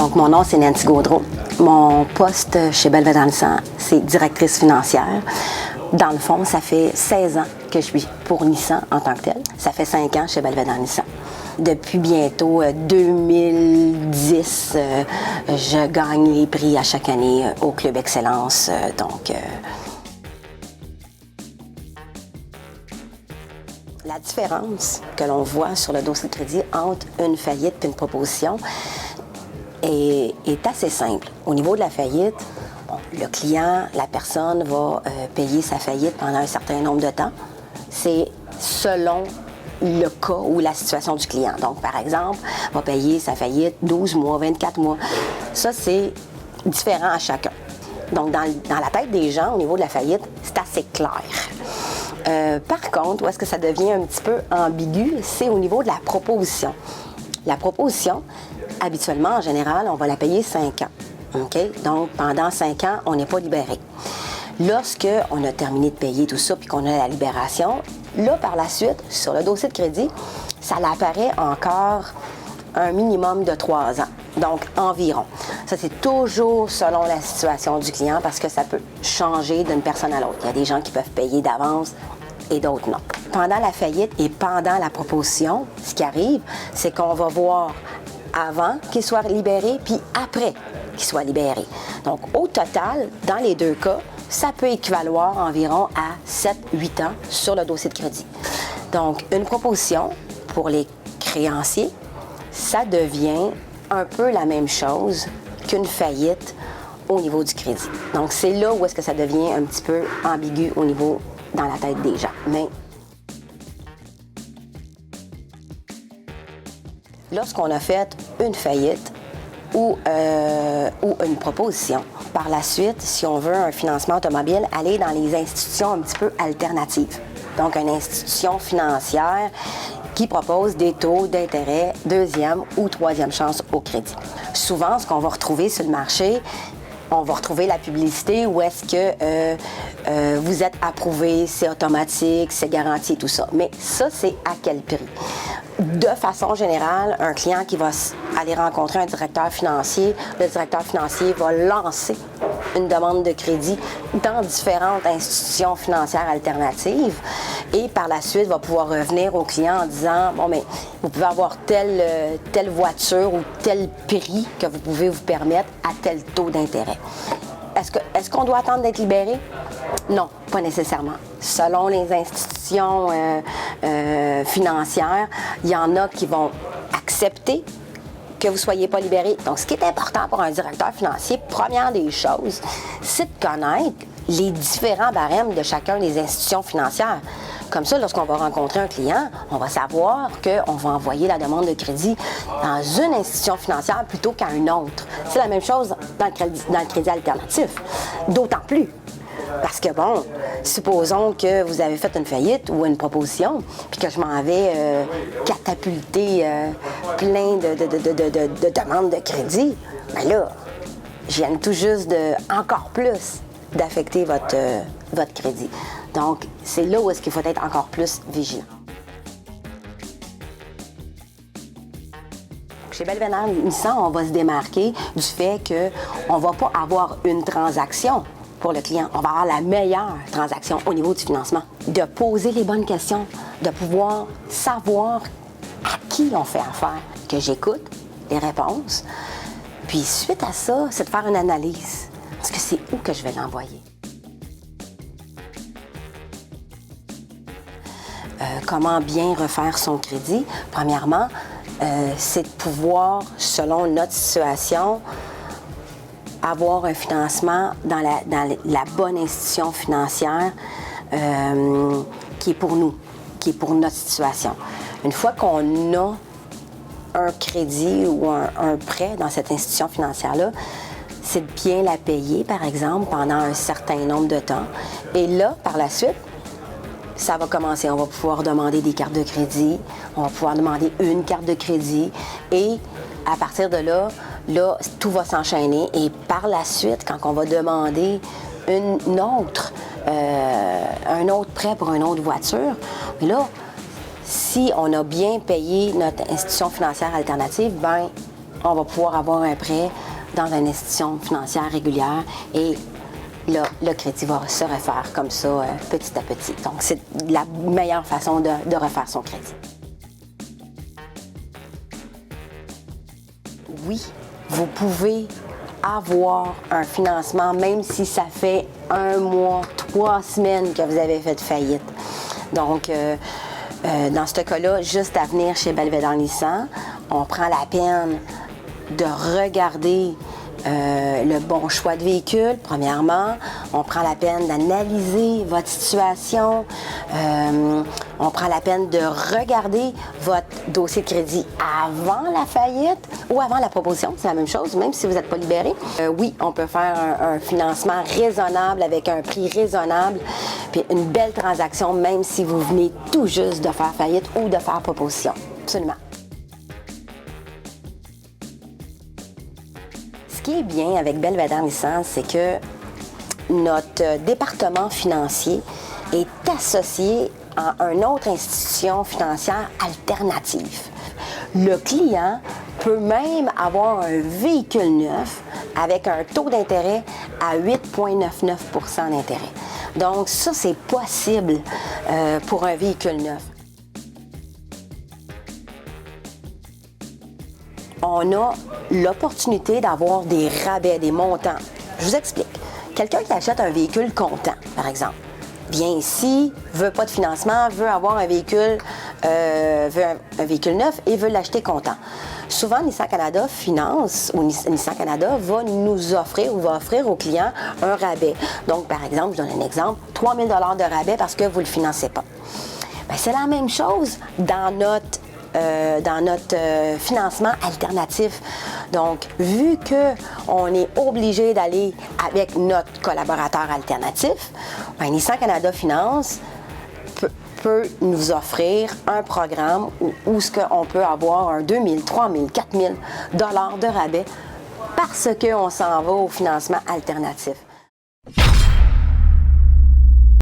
Donc, mon nom, c'est Nancy Gaudreau. Mon poste chez Belvedere Nissan, c'est directrice financière. Dans le fond, ça fait 16 ans que je suis pour Nissan en tant que tel. Ça fait 5 ans chez Belvedere Nissan. Depuis bientôt 2010, je gagne les prix à chaque année au Club Excellence. La différence que l'on voit sur le dossier de crédit entre une faillite et une proposition est assez simple. Au niveau de la faillite, le client, la personne va payer sa faillite pendant un certain nombre de temps. C'est selon le cas ou la situation du client. Donc, par exemple, va payer sa faillite 12 mois, 24 mois. Ça, c'est différent à chacun. Donc, dans la tête des gens, au niveau de la faillite, c'est assez clair. Par contre, où est-ce que ça devient un petit peu ambigu, c'est au niveau de la proposition. La proposition, habituellement, en général, on va la payer 5 ans. Okay? Donc, pendant 5 ans, on n'est pas libéré. Lorsque on a terminé de payer tout ça puis qu'on a la libération, là, par la suite, sur le dossier de crédit, ça apparaît encore un minimum de 3 ans. Donc, environ. Ça, c'est toujours selon la situation du client parce que ça peut changer d'une personne à l'autre. Il y a des gens qui peuvent payer d'avance et d'autres non. Pendant la faillite et pendant la proposition, ce qui arrive, c'est qu'on va voir avant qu'il soit libéré puis après qu'il soit libéré. Donc, au total, dans les deux cas, ça peut équivaloir environ à 7-8 ans sur le dossier de crédit. Donc, une proposition pour les créanciers, ça devient un peu la même chose qu'une faillite au niveau du crédit. Donc, c'est là où est-ce que ça devient un petit peu ambigu au niveau dans la tête des gens. Mais lorsqu'on a fait une faillite ou une proposition, par la suite, si on veut un financement automobile, aller dans les institutions un petit peu alternatives. Donc, une institution financière qui propose des taux d'intérêt deuxième ou troisième chance au crédit. Souvent, ce qu'on va retrouver sur le marché, on va retrouver la publicité où est-ce que vous êtes approuvé, c'est automatique, c'est garanti et tout ça. Mais ça, c'est à quel prix? De façon générale, un client qui va aller rencontrer un directeur financier, le directeur financier va lancer une demande de crédit dans différentes institutions financières alternatives et par la suite va pouvoir revenir au client en disant « Bon, mais vous pouvez avoir telle voiture ou tel prix que vous pouvez vous permettre à tel taux d'intérêt. » Est-ce qu'on doit attendre d'être libéré? Non, pas nécessairement. Selon les institutions financières, il y en a qui vont accepter que vous ne soyez pas libéré. Donc, ce qui est important pour un directeur financier, première des choses, c'est de connaître les différents barèmes de chacun des institutions financières. Comme ça, lorsqu'on va rencontrer un client, on va savoir qu'on va envoyer la demande de crédit dans une institution financière plutôt qu'à une autre. C'est la même chose dans le crédit alternatif. D'autant plus. Parce que, bon, supposons que vous avez fait une faillite ou une proposition, puis que je m'en vais catapulter plein de demandes de crédit, bien là, je viens tout juste encore plus d'affecter votre crédit. Donc, c'est là où est-ce qu'il faut être encore plus vigilant. Chez Belvedere Nissan, on va se démarquer du fait qu'on ne va pas avoir une transaction pour le client. On va avoir la meilleure transaction au niveau du financement. De poser les bonnes questions, de pouvoir savoir à qui on fait affaire, que j'écoute les réponses. Puis suite à ça, c'est de faire une analyse. Parce que c'est où que je vais l'envoyer? Comment bien refaire son crédit? Premièrement, c'est de pouvoir, selon notre situation, avoir un financement dans la bonne institution financière qui est pour nous, qui est pour notre situation. Une fois qu'on a un crédit ou un prêt dans cette institution financière-là, c'est de bien la payer, par exemple, pendant un certain nombre de temps. Et là, par la suite, ça va commencer. On va pouvoir demander des cartes de crédit, on va pouvoir demander une carte de crédit et à partir de là, tout va s'enchaîner et par la suite, quand on va demander un autre prêt pour une autre voiture, mais là, si on a bien payé notre institution financière alternative, ben on va pouvoir avoir un prêt dans une institution financière régulière et là, le crédit va se refaire comme ça, petit à petit. Donc, c'est la meilleure façon de refaire son crédit. Oui, vous pouvez avoir un financement, même si ça fait 1 mois, 3 semaines que vous avez fait faillite. Donc, dans ce cas-là, juste à venir chez Belvédère Nissan, on prend la peine de regarder le bon choix de véhicule, premièrement. On prend la peine d'analyser votre situation. On prend la peine de regarder votre dossier de crédit avant la faillite ou avant la proposition. C'est la même chose, même si vous n'êtes pas libéré. Oui, on peut faire un financement raisonnable avec un prix raisonnable puis une belle transaction, même si vous venez tout juste de faire faillite ou de faire proposition. Absolument. Ce qui est bien avec Belvédère Nissan, c'est que notre département financier est associé à une autre institution financière alternative. Le client peut même avoir un véhicule neuf avec un taux d'intérêt à 8,99 % d'intérêt. Donc ça, c'est possible pour un véhicule neuf. On a l'opportunité d'avoir des rabais, des montants. Je vous explique. Quelqu'un qui achète un véhicule comptant, par exemple, vient ici, veut pas de financement, veut avoir un véhicule, neuf et veut l'acheter comptant. Souvent, Nissan Canada finance ou Nissan Canada va nous offrir ou va offrir au client un rabais. Donc, par exemple, je donne un exemple, 3 000 $ de rabais parce que vous ne le financez pas. Bien, c'est la même chose dans notre financement alternatif. Donc, vu qu'on est obligé d'aller avec notre collaborateur alternatif, bien, Nissan Canada Finance peut nous offrir un programme où ce qu'on peut avoir un 2 000, 3 000, 4 000 $ de rabais parce qu'on s'en va au financement alternatif.